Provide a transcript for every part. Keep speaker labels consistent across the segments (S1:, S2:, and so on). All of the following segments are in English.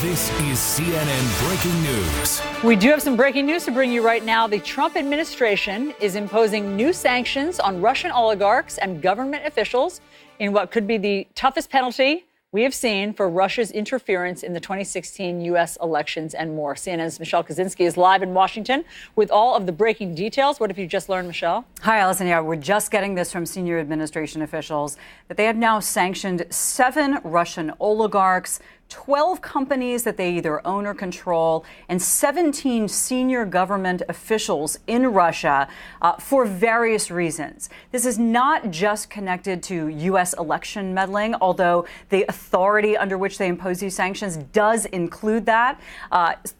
S1: This is CNN Breaking News.
S2: We do have some breaking news to bring you right now. The Trump administration is imposing new sanctions on Russian oligarchs and government officials in what could be the toughest penalty we have seen for Russia's interference in the 2016 U.S. elections and more. CNN's Michelle Kaczynski is live in Washington with all of the breaking details. What have you just learned, Michelle?
S3: Hi, Allison. Yeah, we're just getting this from senior administration officials that they have now sanctioned 7 Russian oligarchs, 12 companies that they either own or control, and 17 senior government officials in Russia for various reasons. This is not just connected to U.S. election meddling, although the authority under which they impose these sanctions does include that.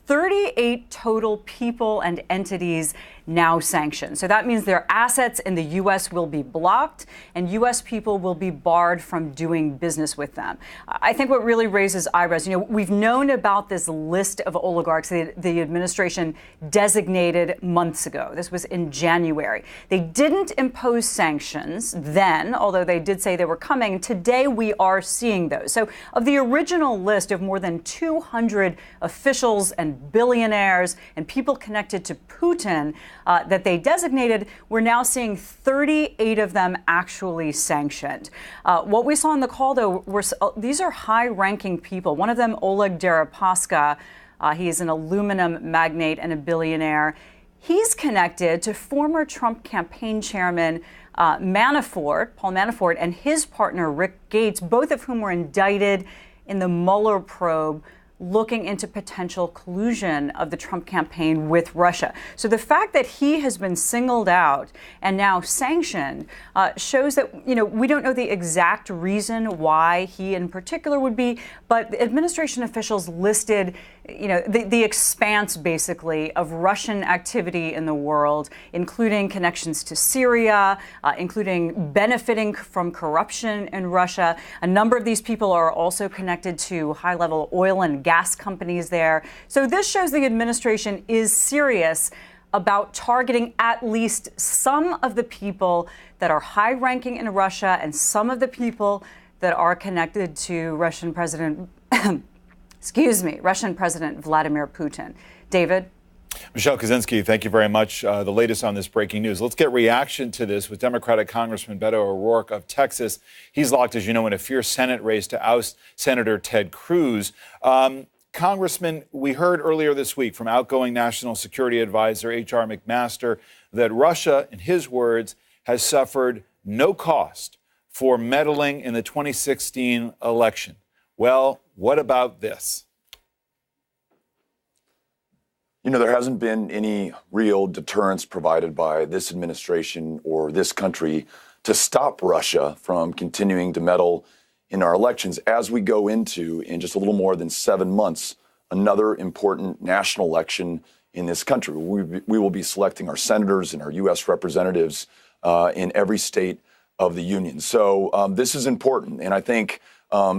S3: 38 total people and entities now sanctioned. So that means their assets in the U.S. will be blocked and U.S. people will be barred from doing business with them. I think what really raises eyebrows, we've known about this list of oligarchs the administration designated months ago. This was in January. They didn't impose sanctions then, although they did say they were coming. Today we are seeing those. So of the original list of more than 200 officials and billionaires and people connected to Putin, that they designated, we're now seeing 38 of them actually sanctioned. What we saw in the call, though, these are high-ranking people. One of them, Oleg Deripaska, he is an aluminum magnate and a billionaire. He's connected to former Trump campaign chairman Paul Manafort, and his partner, Rick Gates, both of whom were indicted in the Mueller probe, looking into potential collusion of the Trump campaign with Russia. So the fact that he has been singled out and now sanctioned shows that, we don't know the exact reason why he in particular would be, but the administration officials listed, the expanse basically of Russian activity in the world, including connections to Syria, including benefiting from corruption in Russia. A number of these people are also connected to high-level oil and gas companies there. So this shows the administration is serious about targeting at least some of the people that are high-ranking in Russia and some of the people that are connected to Russian President Vladimir Putin. David?
S4: Michelle Kaczynski, thank you very much. The latest on this breaking news. Let's get reaction to this with Democratic Congressman Beto O'Rourke of Texas. He's locked, as you know, in a fierce Senate race to oust Senator Ted Cruz. Congressman, we heard earlier this week from outgoing National Security Advisor H.R. McMaster that Russia, in his words, has suffered no cost for meddling in the 2016 election. Well, what about this?
S5: There hasn't been any real deterrence provided by this administration or this country to stop Russia from continuing to meddle in our elections as we go into, in just a little more than 7 months, another important national election in this country. We will be selecting our senators and our U.S. representatives in every state of the union. So this is important. And I think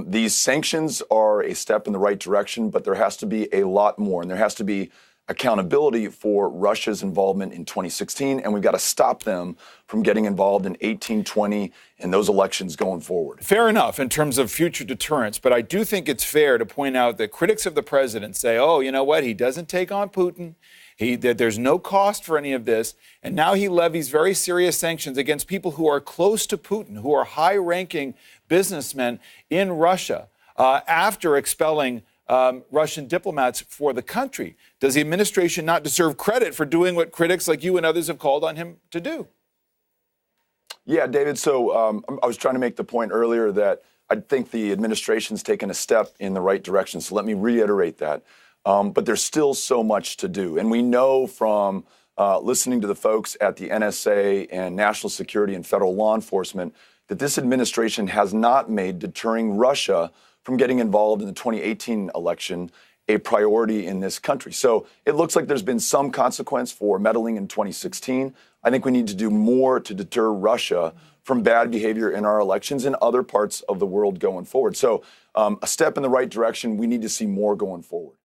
S5: these sanctions are a step in the right direction, but there has to be a lot more. And there has to be accountability for Russia's involvement in 2016, and we've got to stop them from getting involved in 18, 20, and those elections going forward.
S4: Fair enough in terms of future deterrence, but I do think it's fair to point out that critics of the president say, oh, you know what, he doesn't take on Putin, that there's no cost for any of this, and now he levies very serious sanctions against people who are close to Putin, who are high-ranking businessmen in Russia, after expelling Russian diplomats for the country. Does the administration not deserve credit for doing what critics like you and others have called on him to do?
S5: Yeah, David. So I was trying to make the point earlier that I think the administration's taken a step in the right direction. So let me reiterate that. But there's still so much to do. And we know from listening to the folks at the NSA and national security and federal law enforcement that this administration has not made deterring Russia from getting involved in the 2018 election a priority in this country. So it looks like there's been some consequence for meddling in 2016. I think we need to do more to deter Russia from bad behavior in our elections in other parts of the world going forward. So a step in the right direction. We need to see more going forward.